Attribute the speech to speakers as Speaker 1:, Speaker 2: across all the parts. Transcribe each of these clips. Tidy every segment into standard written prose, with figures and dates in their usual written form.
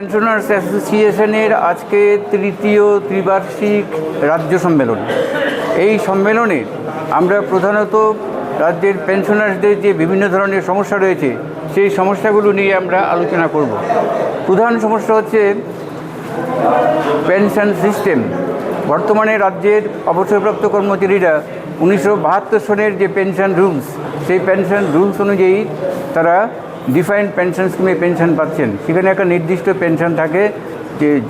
Speaker 1: Pensioners অ্যাসোসিয়েশনের আজকে তৃতীয় ত্রিবার্ষিক রাজ্য সম্মেলন। এই সম্মেলনে আমরা প্রধানত রাজ্যের পেনশনার্সদের যে বিভিন্ন ধরনের সমস্যা রয়েছে সেই সমস্যাগুলো নিয়ে আমরা আলোচনা করব। প্রধান সমস্যা হচ্ছে পেনশন সিস্টেম। বর্তমানে রাজ্যের অবসরপ্রাপ্ত কর্মচারীরা 1972 সনের যে পেনশন রুলস, সেই পেনশন রুলস অনুযায়ী তারা ডিফাইন্ড পেনশন স্কিমে পেনশন পাচ্ছেন। সেখানে একটা নির্দিষ্ট পেনশন থাকে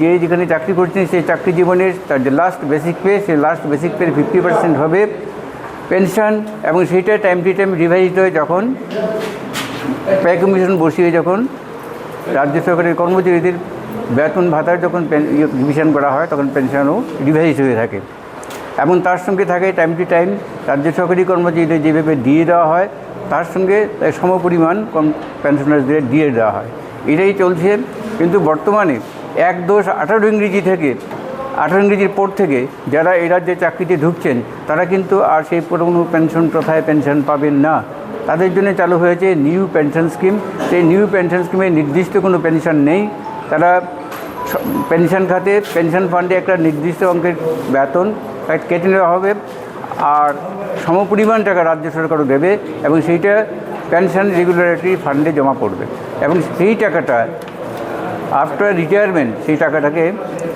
Speaker 1: যে যেখানে চাকরি করছেন সেই চাকরি জীবনের তার যে লাস্ট বেসিক পে, সেই লাস্ট বেসিক পের 50% হবে পেনশন, এবং সেইটা টাইম টু টাইম রিভাইজড হয় যখন পে কমিশন বসিয়ে যখন রাজ্য সরকারের কর্মচারীদের বেতন ভাতার যখন রিভিশন করা হয় তখন পেনশনও রিভাইজ হয়ে থাকে। এবং তার সঙ্গে থাকে টাইম টু টাইম রাজ্য সরকারি কর্মচারীদের যেভাবে দিয়ে দেওয়া হয় তার সঙ্গে সমপরিমাণ পেনশনারদের দিয়ে দেওয়া হয়। এটাই চলছে। কিন্তু বর্তমানে 1-18 ইংরেজি থেকে 18 ইংরেজির পর থেকে যারা এই রাজ্যে চাকরিতে ঢুকছেন তারা কিন্তু আর সেই পুরনো পেনশন প্রথায় পেনশন পাবেন না। তাদের জন্য চালু হয়েছে নিউ পেনশন স্কিম। সেই নিউ পেনশন স্কিমে নির্দিষ্ট কোনো পেনশন নেই। তারা পেনশন খাতে পেনশন ফান্ডে একটা নির্দিষ্ট অঙ্কের বেতন কেটে নেওয়া হবে, আর সমপরিমাণ টাকা রাজ্য সরকারও দেবে এবং সেইটা পেনশন রেগুলারিটি ফান্ডে জমা পড়বে। এবং সেই টাকাটা আফটার রিটায়ারমেন্ট সেই টাকাটাকে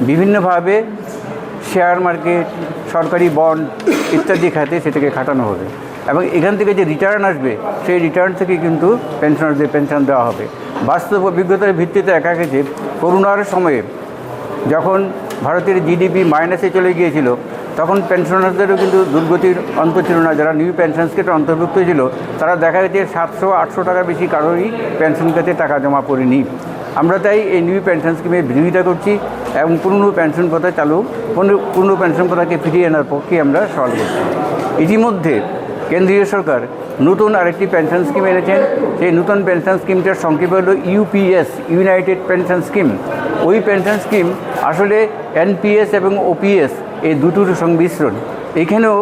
Speaker 1: বিভিন্নভাবে শেয়ার মার্কেট, সরকারি বন্ড ইত্যাদি খাতে সেটাকে খাটানো হবে। এবং এখান থেকে যে রিটার্ন আসবে সেই রিটার্ন থেকে কিন্তু পেনশনারদের পেনশন দেওয়া হবে। বাস্তব অভিজ্ঞতার ভিত্তিতে দেখা গেছে করোনার সময়ে যখন ভারতের জিডিপি মাইনাসে চলে গিয়েছিল তখন পেনশনারদেরও কিন্তু দুর্গতির অন্ত ছিল না। যারা নিউ পেনশন স্কিমে অন্তর্ভুক্ত ছিল তারা দেখা গেছে 700-800 টাকা বেশি কারোরই পেনশন খাতে টাকা জমা পড়েনি। আমরা তাই এই নিউ পেনশন স্কিমের বিরোধিতা করছি এবং পুরনো পেনশন প্রথা পুরনো পেনশন প্রথাকে ফিরিয়ে আনার পক্ষে আমরা সওয়াল করছি। ইতিমধ্যে কেন্দ্রীয় সরকার নতুন আরেকটি পেনশন স্কিম এনেছেন। সেই নতুন পেনশন স্কিমটার সংক্ষেপ হল ইউপিএস, ইউনাইটেড পেনশন স্কিম। ওই পেনশন স্কিম আসলে এনপিএস এবং ওপিএস এই দুটোর সংমিশ্রণ। এখানেও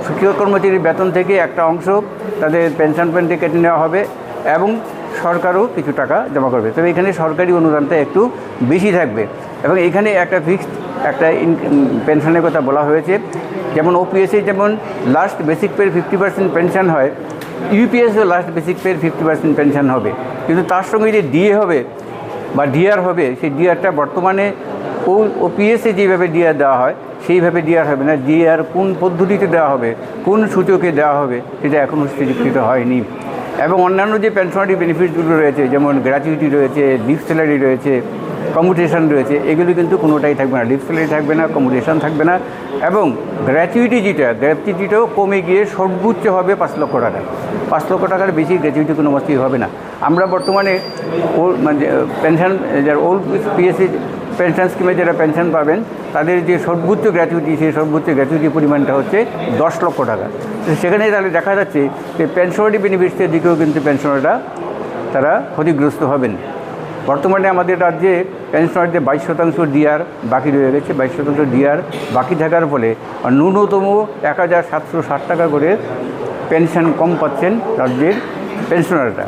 Speaker 1: শিক্ষক কর্মচারীর বেতন থেকে একটা অংশ তাদের পেনশন ফান্ডে কেটে নেওয়া হবে এবং সরকারও কিছু টাকা জমা করবে। তবে এখানে সরকারি অনুদানটা একটু বেশি থাকবে এবং এখানে একটা ফিক্সড একটা পেনশনের কথা বলা হয়েছে। যেমন ওপিএসে যেমন লাস্ট বেসিক পের 50% পেনশন হয়, ইউপিএসও লাস্ট বেসিক পের 50% পেনশন হবে। কিন্তু তার সঙ্গে যে ডিএ হবে বা ডিআর হবে, সেই ডিআরটা বর্তমানে ওপিএসে যেভাবে ডিআর দেওয়া হয় সেইভাবে ডিআর হবে না। ডিআর কোন পদ্ধতিতে দেওয়া হবে, কোন সূচকে দেওয়া হবে সেটা এখনও স্বীকৃত হয়নি। এবং অন্যান্য যে পেনশনারি বেনিফিটসগুলো রয়েছে যেমন গ্র্যাচুইটি রয়েছে, লিভ স্যালারি রয়েছে, কমিউটেশন রয়েছে, এগুলো কিন্তু কোনোটাই থাকবে না। লিভ স্যালারি থাকবে না, কমিউটেশন থাকবে না, এবং গ্র্যাচুইটিটাও কমে গিয়ে সর্বোচ্চ হবে 5 লক্ষ টাকা। 5 লক্ষ টাকার বেশি গ্র্যাচুইটি কোনো মতেই হবে না। আমরা বর্তমানে পেনশন যারা ওল্ড পিএসসি পেনশন স্কিমে যারা পেনশন পাবেন তাদের যে সর্বোচ্চ গ্র্যাচুইটি, সেই সর্বোচ্চ গ্র্যাচুইটি পরিমাণটা হচ্ছে 10 লক্ষ টাকা। সেখানে তাহলে দেখা যাচ্ছে যে পেনশনারি বেনিফিটসের দিকেও কিন্তু পেনশনাররা তারা ক্ষতিগ্রস্ত হবেন। বর্তমানে আমাদের রাজ্যে পেনশনারদের 22% ডিআর বাকি রয়ে গেছে। 22% ডিআর বাকি থাকার ফলে ন্যূনতম 1760 টাকা করে পেনশন কম পাচ্ছেন রাজ্যের পেনশনাররা।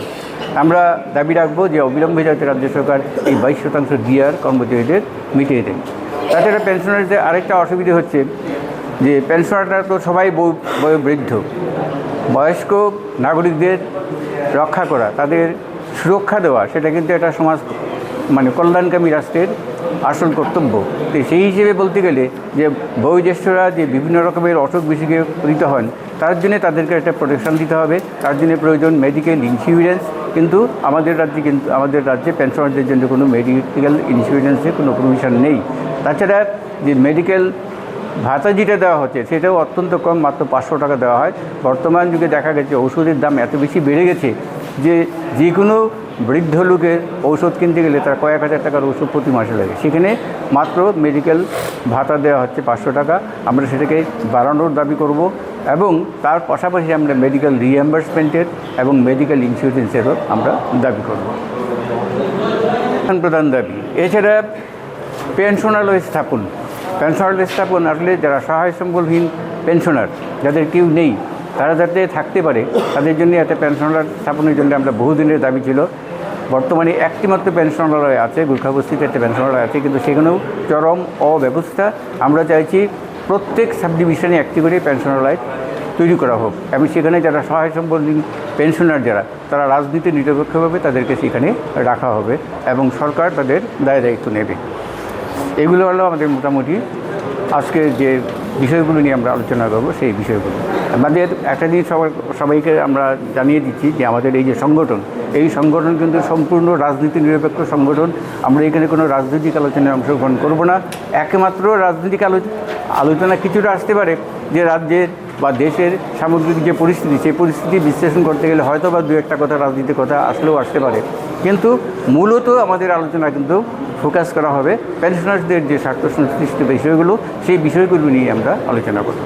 Speaker 1: আমরা দাবি রাখবো যে অবিলম্বে যাতে রাজ্য সরকার এই 22% ডিআর কর্মচারীদের মিটিয়ে দেন। তাছাড়া পেনশনারদের আরেকটা অসুবিধা হচ্ছে যে পেনশনাররা তো সবাই বয়োবৃদ্ধ। বয়স্ক নাগরিকদের রক্ষা করা, তাদের সুরক্ষা দেওয়া, সেটা কিন্তু একটা সমাজ কল্যাণকামী রাষ্ট্রের আসল কর্তব্য। তো সেই হিসেবে বলতে গেলে যে বয়োজ্যেষ্ঠরা যে বিভিন্ন রকমের অসুখ বিসুখে পীড়িত হন তার জন্য তাদেরকে একটা প্রোটেকশন দিতে হবে। তার জন্য প্রয়োজন মেডিকেল ইন্স্যুরেন্স। কিন্তু আমাদের রাজ্যে পেনশনারদের জন্য কোনো মেডিকেল ইন্স্যুরেন্সের কোনো প্রভিশন নেই। তাছাড়া যে মেডিকেল ভাতা যেটা দেওয়া হচ্ছে সেটাও অত্যন্ত কম, মাত্র 500 টাকা দেওয়া হয়। বর্তমান যুগে দেখা গেছে ওষুধের দাম এত বেশি বেড়ে গেছে যে কোনো বৃদ্ধ লোকের ঔষধ কিনতে গেলে তার কয়েক হাজার টাকার ওষুধ প্রতি মাসে লাগে। সেখানে মাত্র মেডিকেল ভাতা দেওয়া হচ্ছে 500 টাকা। আমরা সেটাকে বাড়ানোর দাবি করব এবং তার পাশাপাশি আমরা মেডিকেল রিএম্বার্সমেন্টের এবং মেডিকেল ইন্স্যুরেন্সেরও আমরা দাবি করব। প্রধান দাবি এছাড়া পেনশনালয় স্থাপন আসলে যারা সহায় সম্বলহীন পেনশনার, যাদের কেউ নেই, তারা যাতে থাকতে পারে তাদের জন্য একটা পেনশনার স্থাপনের জন্য আমরা বহুদিনের দাবি ছিল। বর্তমানে একটিমাত্র পেনশনালয় আছে, গোর্খাবস্তিতে একটা পেনশনালয় আছে, কিন্তু সেখানেও চরম অব্যবস্থা। আমরা চাইছি প্রত্যেক সাব ডিভিশনে একটি করে পেনশনালয় তৈরি করা হোক এবং সেখানে যারা সহায় সম্পন্ন পেনশনার যারা, তারা রাজনীতি নিরপেক্ষভাবে তাদেরকে সেখানে রাখা হবে এবং সরকার তাদের দায় দায়িত্ব নেবে। এগুলো হলো আমাদের মোটামুটি আজকে যে বিষয়গুলো নিয়ে আমরা আলোচনা করবো, সেই বিষয়গুলো। আমাদের একটা জিনিস সবাইকে আমরা জানিয়ে দিচ্ছি যে আমাদের এই যে সংগঠন, এই সংগঠন কিন্তু সম্পূর্ণ রাজনীতি নিরপেক্ষ সংগঠন। আমরা এখানে কোনো রাজনৈতিক আলোচনায় অংশগ্রহণ করব না। একমাত্র রাজনৈতিক আলোচনা কিছুটা আসতে পারে যে রাজ্যের বা দেশের সামগ্রিক যে পরিস্থিতি, সেই পরিস্থিতি বিশ্লেষণ করতে গেলে হয়তো বা দু একটা কথা রাজনীতির কথা আসলেও আসতে পারে, কিন্তু মূলত আমাদের আলোচনা কিন্তু ফোকাস করা হবে পেনশনারদের যে স্বার্থ সংশ্লিষ্ট বিষয়গুলো, সেই বিষয়গুলো নিয়ে আমরা আলোচনা করব।